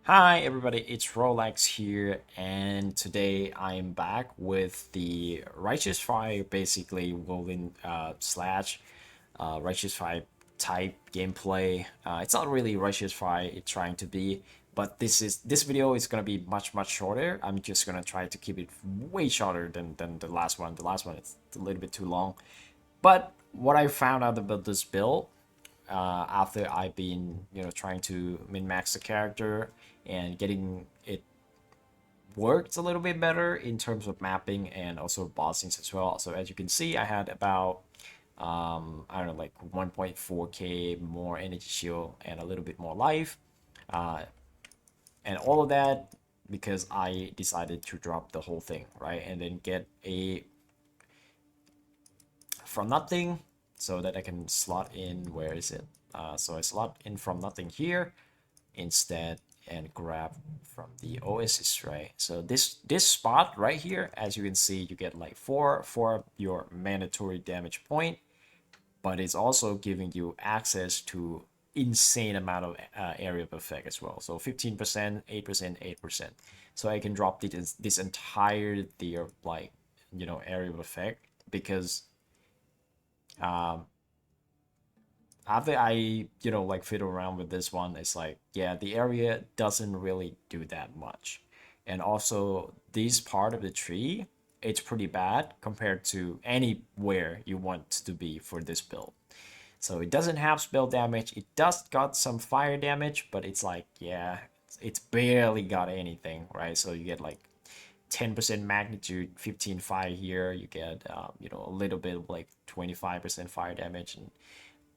Hi everybody, it's Rolex here, and today I'm back with the Righteous Fire, basically whirlwind slash Righteous Fire type gameplay. It's not really Righteous Fire it's trying to be, but this video is gonna be much shorter. I'm just gonna try to keep it way shorter than the last one. The last one is a little bit too long. But what I found out about this build after I've been trying to min max the character and getting it worked a little bit better in terms of mapping and also bossings as well. So as you can see, I had about I don't know, like 1.4k more energy shield and a little bit more life, uh, and all of that because I decided to drop the whole thing, right, and then get a from nothing so that I can slot in. Where is it? So I slot in from nothing here instead and grab from the oasis, right? So this spot right here, as you can see, you get like four for your mandatory damage point, but it's also giving you access to insane amount of area of effect as well. So 15%, 8%, 8%. So I can drop this entire tier, like, area of effect, because um after I, like fiddle around with this one, it's like, yeah, the area doesn't really do that much. And also, this part of the tree, it's pretty bad compared to anywhere you want to be for this build. So it doesn't have spell damage. It does got some fire damage, but it's like, yeah, it's barely got anything, right? So you get like 10% magnitude, 15 fire here. You get, a little bit of like 25% fire damage, and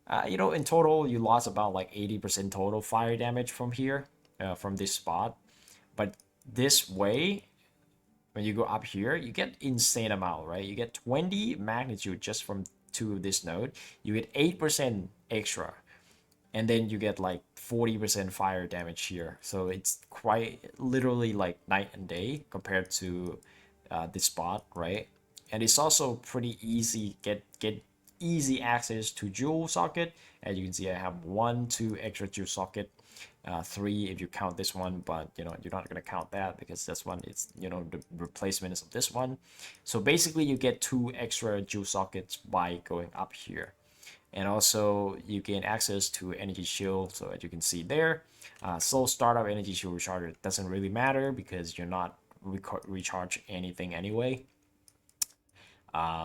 in total, you lost about like 80% total fire damage from here, from this spot. But this way, when you go up here, you get insane amount, right? You get 20 magnitude just from to this node. You get 8% extra, and then you get like 40% fire damage here. So it's quite literally like night and day compared to this spot, right? And it's also pretty easy get easy access to jewel socket. As you can see, I have 1 2 extra jewel socket, 3 if you count this one, but you're not going to count that because this one is the replacement of this one. So basically you get 2 extra jewel sockets by going up here. And also you gain access to energy shield. So as you can see there, slow startup energy shield recharger doesn't really matter because you're not recharge anything anyway,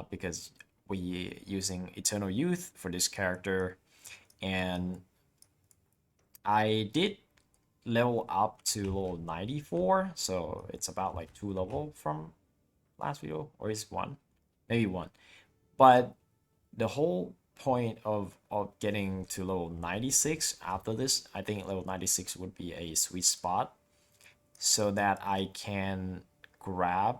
because we using eternal youth for this character. And I did level up to level 94, so it's about like 2 level from last video, or is one, maybe one. But the whole point of getting to level 96 after this, I think level 96 would be a sweet spot so that I can grab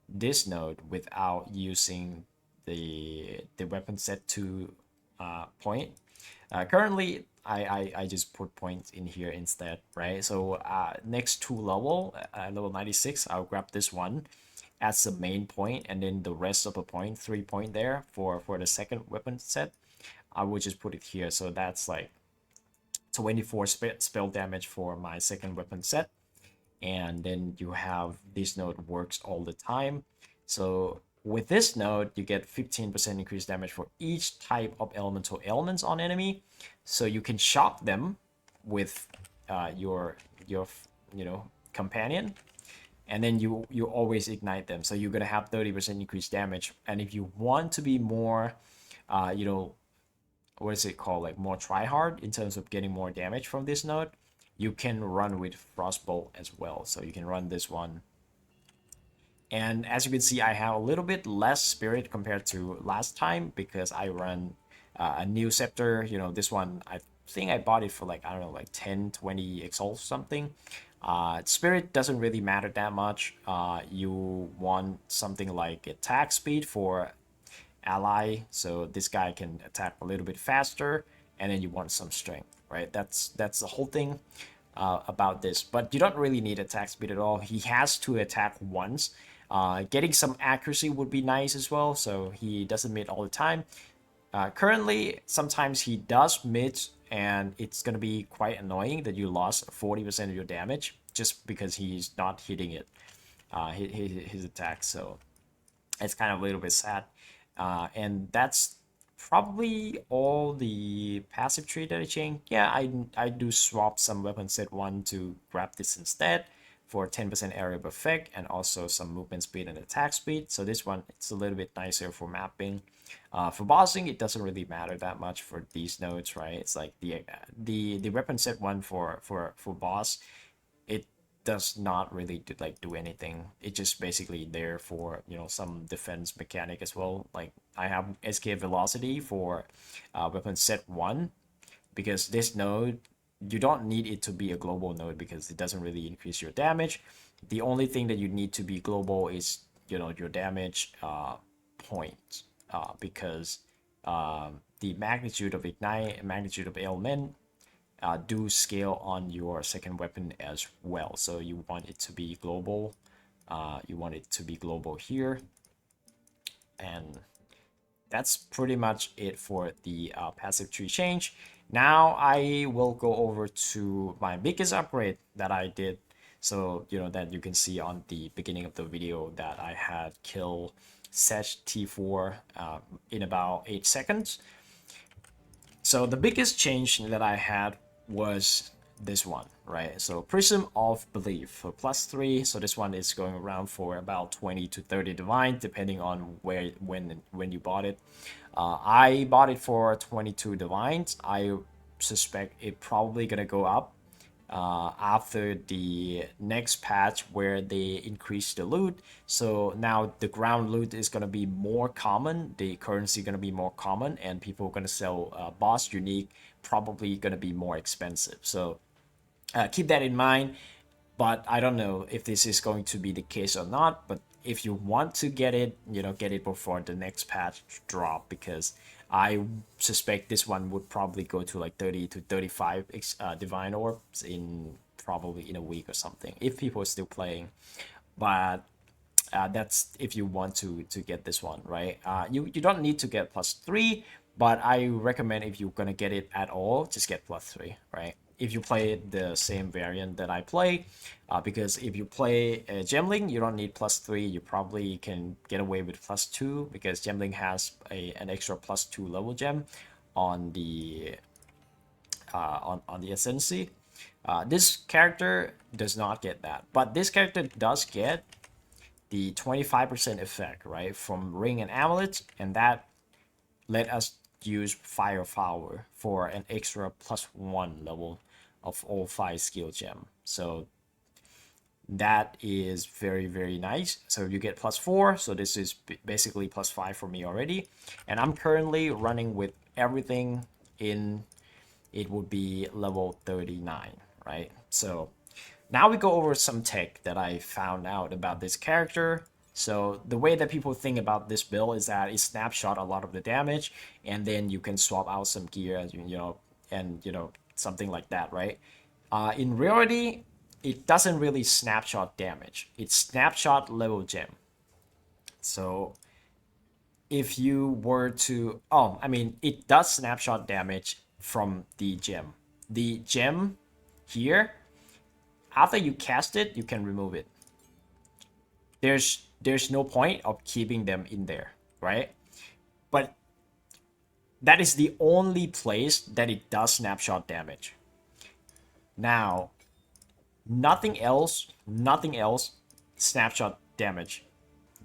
this node without using the weapon set to point. Currently, I just put points in here instead, right? So next 2 level, level 96, I'll grab this one as the main point, and then the rest of the point, 3 point there for the second weapon set, I will just put it here. So that's like 24 spell damage for my second weapon set, and then you have this node works all the time. So with this node, you get 15% increased damage for each type of elemental elements on enemy. So you can shop them with your companion, and then you always ignite them. So you're gonna have 30% increased damage. And if you want to be more, uh, you know, what is it called, like more try hard in terms of getting more damage from this node, you can run with Frostbolt as well. So you can run this one. And as you can see, I have a little bit less spirit compared to last time because I run a new scepter. This one, I think I bought it for like, I don't know, like 10, 20 exalt something. Spirit doesn't really matter that much. You want something like attack speed for ally, so this guy can attack a little bit faster, and then you want some strength, right? That's the whole thing about this. But you don't really need attack speed at all. He has to attack once. Getting some accuracy would be nice as well, so he doesn't mid all the time. Currently, sometimes he does mid and it's gonna be quite annoying that you lost 40% of your damage just because he's not hitting it, his attack. So it's kind of a little bit sad. And that's probably all the passive tree that I changed. Yeah, I do swap some weapon set 1 to grab this instead for 10% area of effect, and also some movement speed and attack speed. So this one, it's a little bit nicer for mapping. For bossing, it doesn't really matter that much for these nodes, right? It's like the weapon set 1 for boss, it does not really do anything. It's just basically there for, you know, some defense mechanic as well. Like I have escape velocity for weapon set 1, because this node, you don't need it to be a global node because it doesn't really increase your damage. The only thing that you need to be global is, you know, your damage point, because the magnitude of ignite and magnitude of ailment do scale on your second weapon as well. So you want it to be global. You want it to be global here. And that's pretty much it for the passive tree change. Now I will go over to my biggest upgrade that I did. So, you know, that you can see on the beginning of the video that I had killed Xesht T4 in about 8 seconds. So the biggest change that I had was this one, right? So Prism of Belief for +3. So this one is going around for about 20 to 30 divine, depending on when you bought it. I bought it for 22 divines. I suspect it probably gonna go up after the next patch where they increase the loot. So now the ground loot is going to be more common, the currency going to be more common, and people are going to sell boss unique, probably going to be more expensive. So keep that in mind. But I don't know if this is going to be the case or not. But if you want to get it, you know, get it before the next patch drop, because I suspect this one would probably go to like 30 to 35 divine orbs in probably in a week or something, if people are still playing. But that's if you want to get this one, right? You don't need to get +3, but I recommend if you're gonna get it at all, just get +3, right? If you play the same variant that I play, because if you play Gemling, you don't need +3. You probably can get away with +2, because Gemling has an extra +2 level gem on the on the Ascendancy. This character does not get that, but this character does get the 25% effect, right, from Ring and Amulet, and that let us use Firepower for an extra +1 level of all 5 skill gem. So that is very, very nice. So you get +4, so this is basically +5 for me already. And I'm currently running with everything in, it would be level 39, right? So now we go over some tech that I found out about this character. So the way that people think about this build is that it snapshot a lot of the damage, and then you can swap out some gear, you know, and you know, something like that, right? In reality, it doesn't really snapshot damage. It's snapshot level gem. So if you were to, oh, I mean, it does snapshot damage from the gem. The gem here, after you cast it, you can remove it. There's no point of keeping them in there, right? But that is the only place that it does snapshot damage. Now, nothing else snapshot damage.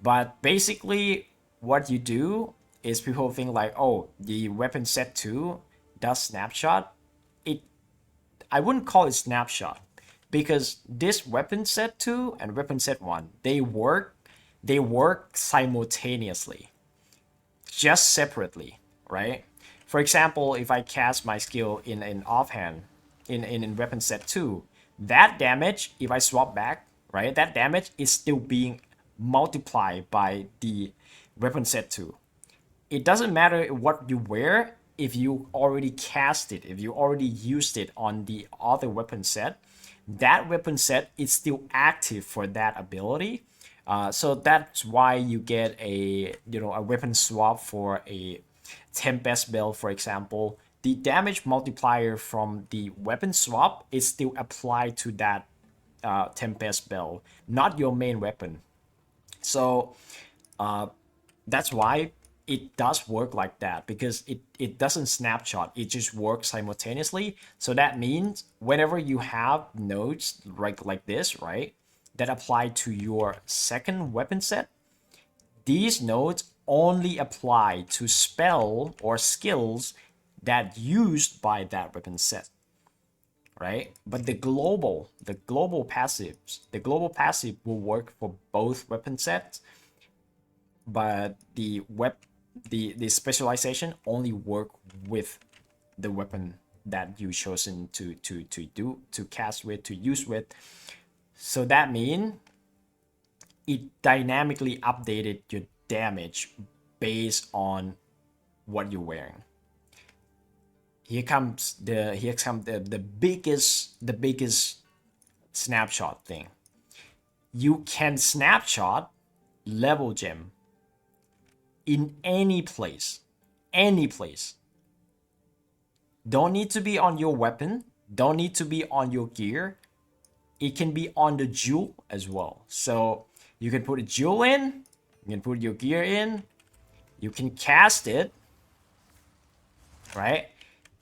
But basically, what you do is people think like, oh, the weapon set 2 does snapshot. I wouldn't call it snapshot, because this weapon set 2 and weapon set 1, they work simultaneously, just separately, right? For example, if I cast my skill in an offhand in weapon set 2, that damage, if I swap back, right, that damage is still being multiplied by the weapon set 2. It doesn't matter what you wear. If you already cast it, if you already used it on the other weapon set, that weapon set is still active for that ability. So that's why you get a, you know, a weapon swap for a Tempest belt, for example. the damage multiplier from the weapon swap is still applied to that Tempest Bell, not your main weapon. So that's why it does work like that, because it doesn't snapshot, it just works simultaneously. So that means whenever you have nodes like this, right, that apply to your second weapon set, these nodes only apply to spell or skills that used by that weapon set, right? But the global passive will work for both weapon sets, but the specialization only work with the weapon that you chosen to cast with, to use with. So that means it dynamically updated your damage based on what you're wearing. Here comes the biggest snapshot thing. You can snapshot level gem in any place. Don't need to be on your weapon, don't need to be on your gear. It can be on the jewel as well. So you can put a jewel in, you can put your gear in, you can cast it, right?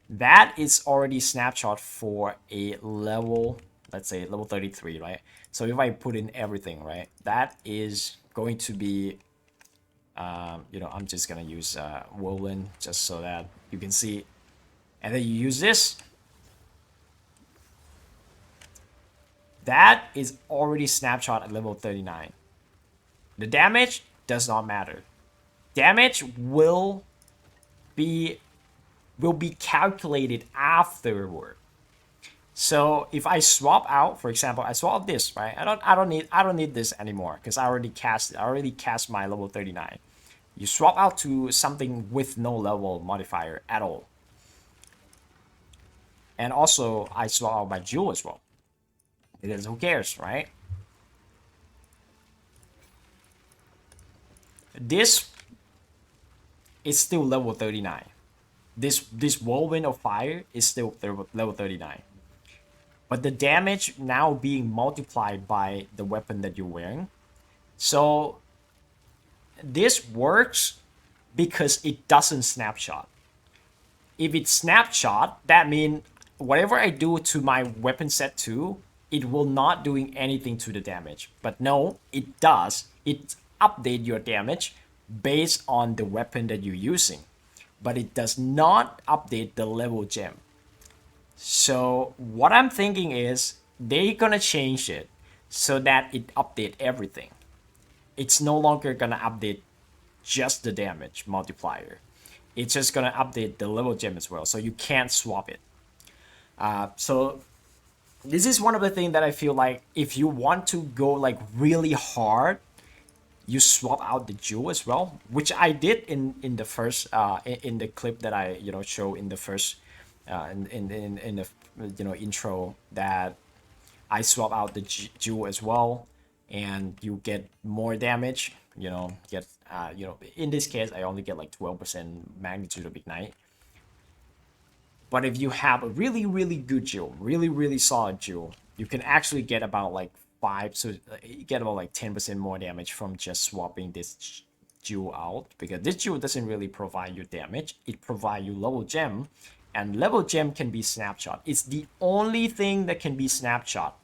That is already snapshot for a level, let's say level 33, right? So if I put in everything, right, that is going to be, I'm just gonna use whirlwind just so that you can see. And then you use this. That is already snapshot at level 39. The damage does not matter. Damage will be calculated afterward. So if I swap out, for example, I swap this, right? I don't need this anymore because I already cast it. I already cast my level 39. You swap out to something with no level modifier at all. And also I swap out my jewel as well. Because who cares, right? This is still level 39. This whirlwind of fire is still level 39. But the damage now being multiplied by the weapon that you're wearing. So this works because it doesn't snapshot. If it snapshot, that means whatever I do to my weapon set 2, it will not doing anything to the damage. But no, it does. It update your damage based on the weapon that you're using. But it does not update the level gem. So what I'm thinking is they're gonna change it so that it update everything. It's no longer gonna update just the damage multiplier. It's just gonna update the level gem as well, so you can't swap it. So this is one of the things that I feel like if you want to go like really hard, you swap out the jewel as well, which I did in the first in the clip that I show in the first in the intro, that I swap out the jewel as well, and you get more damage. Get in this case I only get like 12% magnitude of ignite. But if you have a really good jewel, really solid jewel, you can actually get about like 5, so you get about like 10% more damage from just swapping this jewel out, because this jewel doesn't really provide you damage, it provides you level gem, and level gem can be snapshot. It's the only thing that can be snapshot.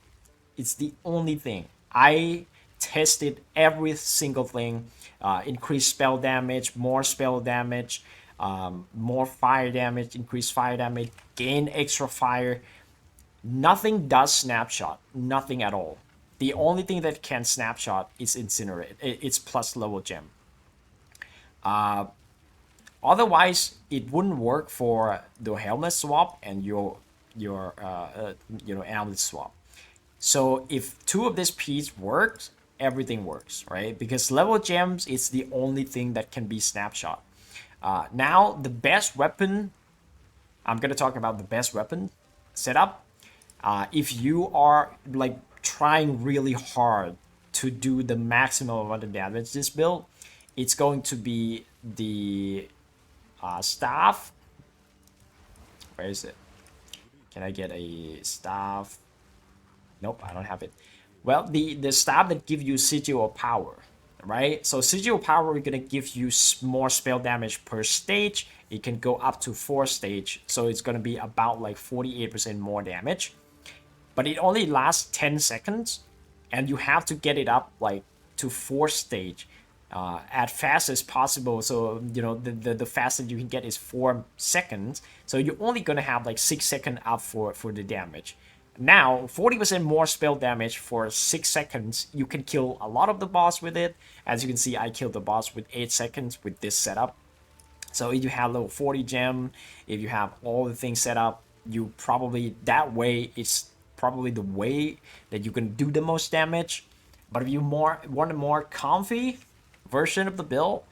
It's the only thing. I tested every single thing. Increased spell damage, more spell damage, more fire damage, increased fire damage, gain extra fire. Nothing does snapshot. Nothing at all. The only thing that can snapshot is incinerate. It's plus level gem. Otherwise, it wouldn't work for the helmet swap and your amulet swap. So if 2 of these pieces works, everything works, right? Because level gems is the only thing that can be snapshot. Now the best weapon, I'm gonna talk about the best weapon setup. If you are like trying really hard to do the maximum amount of damage this build, it's going to be the staff Where is it? Can I get a staff? Nope, I don't have it. Well, the staff that give you sigil power, right? So sigil power is gonna give you more spell damage per stage. It can go up to 4 stage, so it's gonna be about like 48% more damage. But it only lasts 10 seconds, and you have to get it up like to 4 stage as fast as possible. So you know the fastest you can get is 4 seconds. So you're only gonna have like 6 seconds up for the damage. Now 40% more spell damage for 6 seconds. You can kill a lot of the boss with it. As you can see, I killed the boss with 8 seconds with this setup. So if you have level 40 gem, if you have all the things set up, you probably, that way it's probably the way that you can do the most damage. But if you want a more comfy version of the build,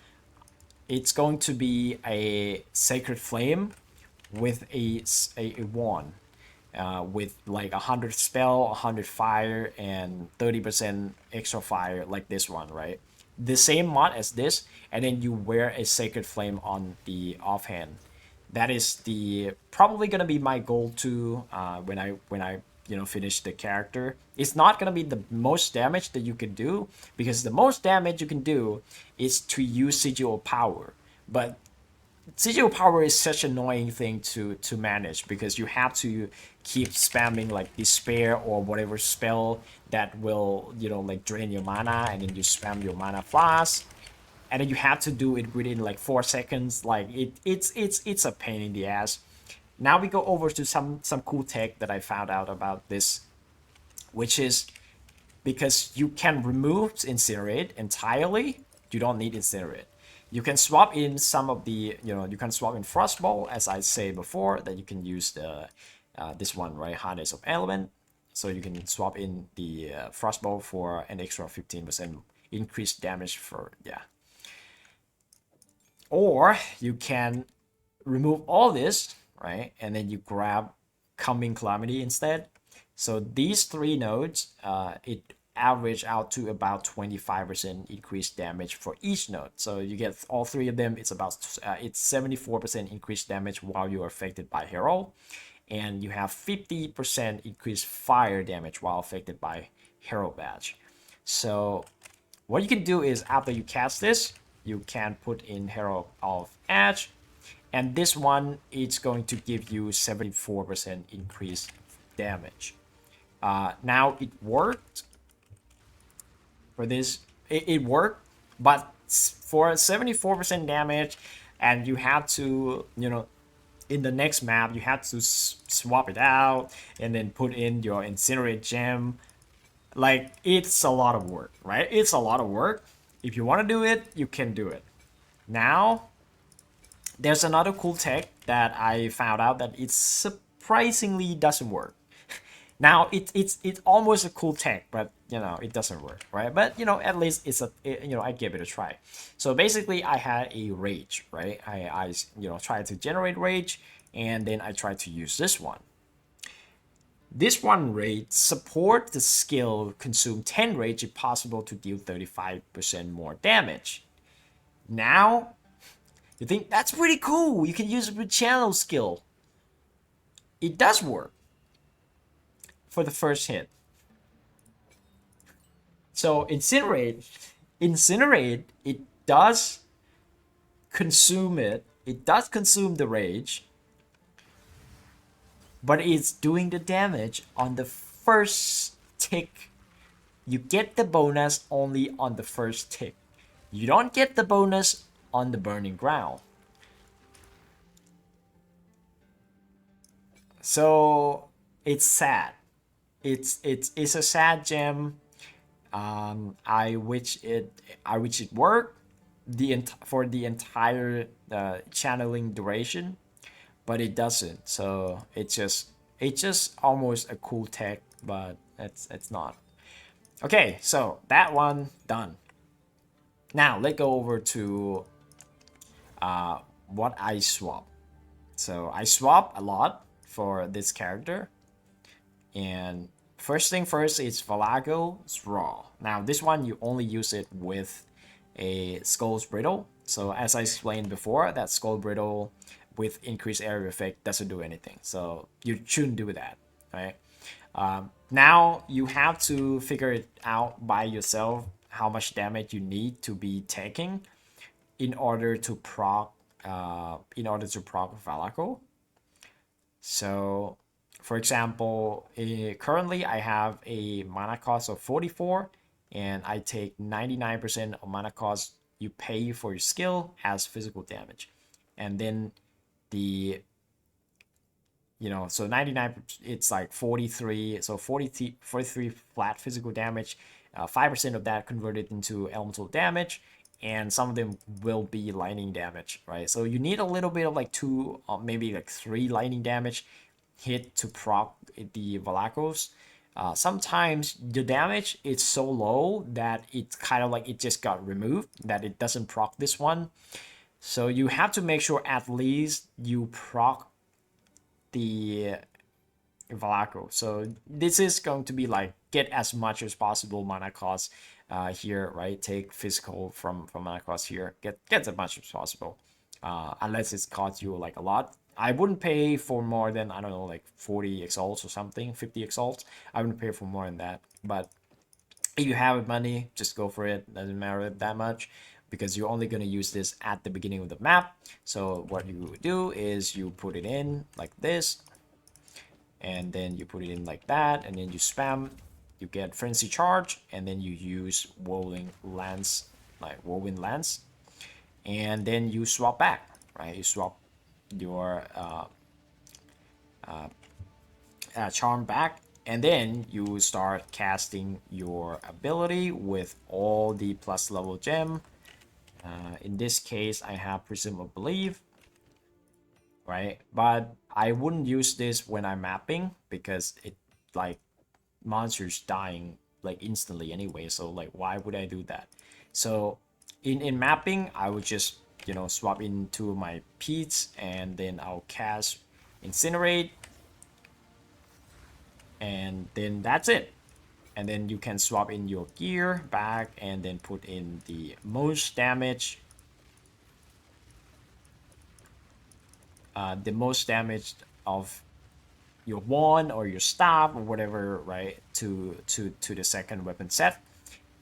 it's going to be a Sacred Flame with a wand. With like 100 spell, 100 fire, and 30% extra fire, like this one, right? The same mod as this, and then you wear a Sacred Flame on the offhand. That is the probably gonna be my goal too. When I finish the character, it's not gonna be the most damage that you can do, because the most damage you can do is to use sigil power, but sigil power is such an annoying thing to manage, because you have to keep spamming like despair or whatever spell that will like drain your mana, and then you spam your mana flask, and then you have to do it within like 4 seconds. Like it's a pain in the ass. Now we go over to some cool tech that I found out about this, which is because you can remove incinerate entirely. You don't need incinerate. You can swap in some of the, you can swap in frostball, as I say before, that you can use the this one, right, harness of element. So you can swap in the frostball for an extra 15% increased damage for, yeah. Or you can remove all this, right, and then you grab Coming Calamity instead. So these 3 nodes, it average out to about 25% increased damage for each node. So you get all 3 of them. It's about it's 74% increased damage while you're affected by Herald, and you have 50% increased fire damage while affected by Herald Badge. So what you can do is, after you cast this, you can put in Herald of Edge, and this one, it's going to give you 74% increased damage. Now it worked for this. It worked, but for 74% damage, and you have to, in the next map, you have to swap it out and then put in your incinerate gem. Like, it's a lot of work, right? It's a lot of work. If you want to do it, you can do it. Now, there's another cool tech that I found out that it surprisingly doesn't work. Now it's almost a cool tech, but it doesn't work, right? But at least I gave it a try. So basically, I had a rage, right? I tried to generate rage, and then I tried to use this one. This one rage support the skill consume 10 rage if possible to deal 35% more damage. Now, you think that's pretty cool. You can use it with channel skill. It does work for the first hit. So incinerate, it does consume it. It does consume the rage, but it's doing the damage on the first tick. You get the bonus only on the first tick. You don't get the bonus on the burning ground. So it's sad. It's a sad gem. I wish it worked for the entire channeling duration, but it doesn't. So it's just almost a cool tech, but it's not. Okay, so that one done. Now let's go over to what I swap. So I swap a lot for this character, and first thing first is Valago's Raw. Now this one you only use it with a Skull's Brittle. So as I explained before, that Skull Brittle with increased area effect doesn't do anything. So you shouldn't do that, right? Now you have to figure it out by yourself how much damage you need to be taking in order to proc Valaco. So for example, currently I have a mana cost of 44 and I take 99% of mana cost you pay for your skill as physical damage. And then the so 99, it's like 43, so 43 flat physical damage, 5% of that converted into elemental damage, and some of them will be lightning damage, right? So you need a little bit of like 2, maybe like 3 lightning damage hit to proc the Valakos. Sometimes the damage is so low that it's kind of like it just got removed, that it doesn't proc this one. So you have to make sure at least you proc the Valaco. So this is going to be like get as much as possible mana cost here, right? Take physical from mana cost here. Get as much as possible. Unless it's cost you like a lot. I wouldn't pay for more than, I don't know, like 40 exalts or something, 50 exalts. I wouldn't pay for more than that. But if you have money, just go for it. Doesn't matter that much because you're only going to use this at the beginning of the map. So what you do is you put it in like this, and then you put it in like that, and then you spam, you get frenzy charge, and then you use whirlwind lance, and then you swap back, right? You swap your charm back, and then you start casting your ability with all the plus level gem. In this case, I have Prism of Belief, right? But I wouldn't use this when I'm mapping because it like monsters dying like instantly anyway. So like, why would I do that? So in mapping, I would just swap into my Peats, and then I'll cast Incinerate, and then that's it. And then you can swap in your gear back and then put in the most damage. The most damage of your wand or your staff or whatever, right, to the second weapon set.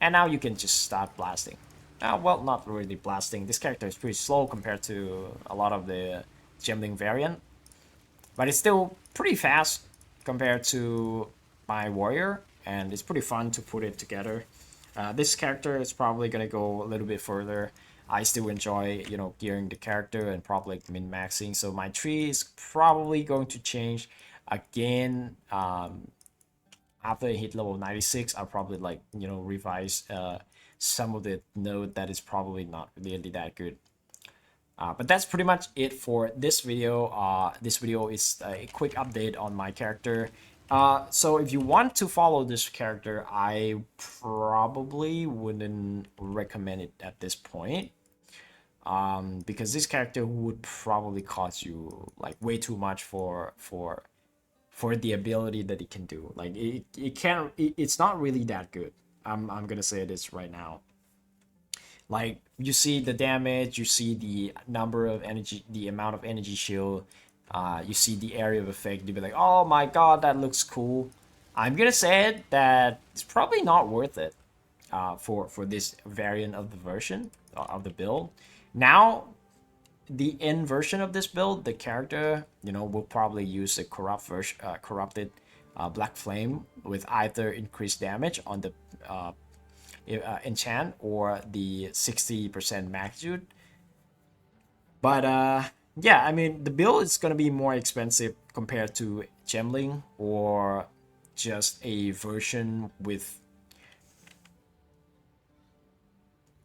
And now you can just start blasting. Well, not really blasting. This character is pretty slow compared to a lot of the Gemling variant, but it's still pretty fast compared to my warrior, and it's pretty fun to put it together. This character is probably gonna go a little bit further. I still enjoy, gearing the character and probably min-maxing. So my tree is probably going to change again. After I hit level 96, I'll probably like, revise some of the node that is probably not really that good. But that's pretty much it for this video. This video is a quick update on my character. So if you want to follow this character, I probably wouldn't recommend it at this point. Because this character would probably cost you like way too much for the ability that it can do. Like it's not really that good. I'm gonna say this right now. Like you see the damage, you see the number of energy, the amount of energy shield, you see the area of effect, you'll be like, oh my god, that looks cool. I'm gonna say it that it's probably not worth it for this variant of the version of the build. Now the end version of this build, the character, will probably use a corrupted black flame with either increased damage on the enchant or the 60% magnitude. But yeah, I mean the build is gonna be more expensive compared to Gemling or just a version with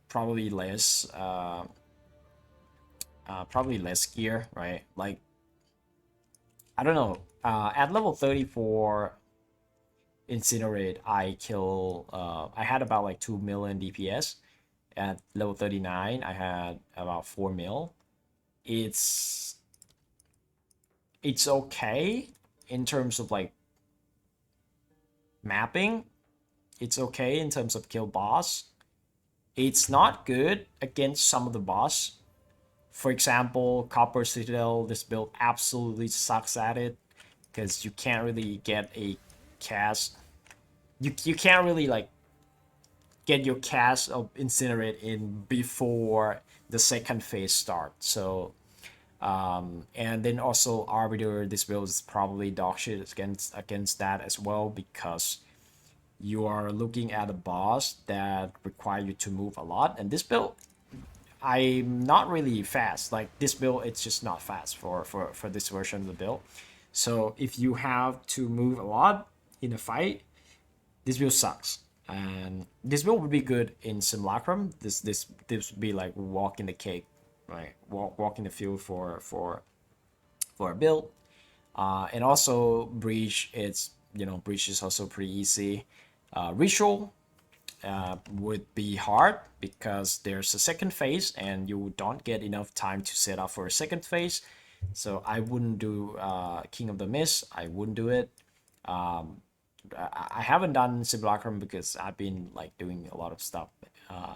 probably less gear, right? Like I don't know. At level 34 Incinerate, I had about like 2 million DPS. At level 39, I had about 4 mil. It's okay in terms of like mapping. It's okay in terms of kill boss. It's not good against some of the boss. For example, Copper Citadel, this build absolutely sucks at it because you can't really get a cast. You can't really like get your cast of Incinerate in before the second phase starts. So and then also Arbiter, this build is probably dog shit against that as well, because you are looking at a boss that require you to move a lot, and this build, I'm not really fast. Like this build, it's just not fast for this version of the build. So if you have to move a lot in a fight, this build sucks. And this build would be good in Simulacrum. This would be like walk in the cake, right? Walk in the field for a build. And also Breach, it's, you know, Breach is also pretty easy. Ritual would be hard because there's a second phase and you don't get enough time to set up for a second phase. So I wouldn't do King of the Mist. I wouldn't do it. I haven't done Simulacrum because I've been like doing a lot of stuff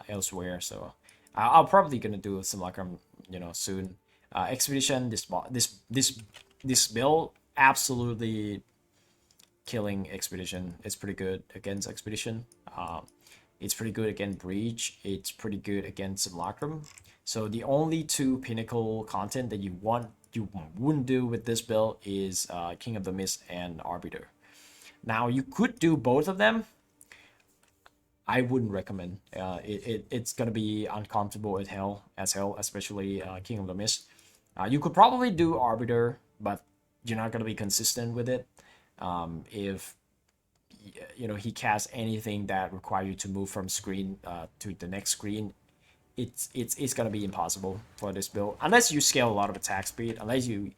elsewhere. So I'll probably gonna do Simulacrum, you know, soon. Expedition, this build absolutely killing Expedition. It's pretty good against Expedition. It's pretty good against Breach. It's pretty good against Simulacrum. So the only two pinnacle content that you wouldn't do with this build is King of the Mist and Arbiter. Now you could do both of them. I wouldn't recommend. It's gonna be uncomfortable as hell, especially King of the Mist. You could probably do Arbiter, but you're not gonna be consistent with it. If you know he casts anything that require you to move from screen to the next screen, it's gonna be impossible for this build unless you scale a lot of attack speed. Unless you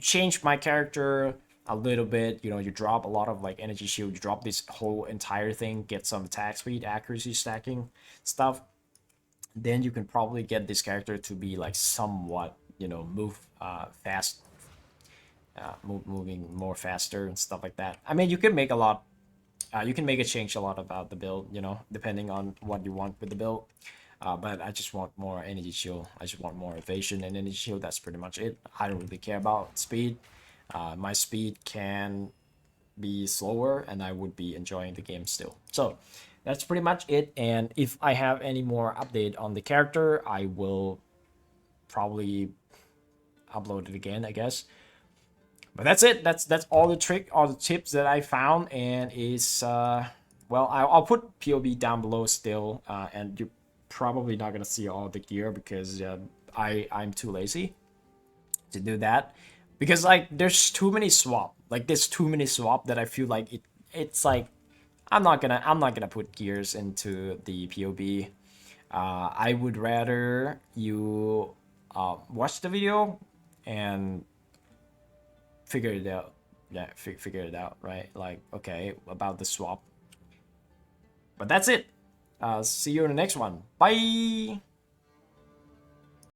change my character a little bit, you know, you drop a lot of like energy shield, you drop this whole entire thing, get some attack speed, accuracy stacking stuff, then you can probably get this character to be like somewhat, you know, move fast, moving more faster and stuff like that. I mean, you can make a lot, you can make a change a lot about the build, you know, depending on what you want with the build. But I just want more energy shield. I just want more evasion and energy shield. That's pretty much it. I don't really care about speed. My speed can be slower and I would be enjoying the game still. So that's pretty much it. And if I have any more update on the character, I will probably upload it again, I guess. But that's it. That's all the tips that I found, and is well, I'll put POB down below still, and you're probably not gonna see all the gear because I'm too lazy to do that, because like there's too many swap. Like there's too many swap that I feel like it's like I'm not gonna put gears into the POB. I would rather you watch the video and figure it out. Yeah, figure it out, right? Like, okay, about the swap. But that's it. See you in the next one. Bye.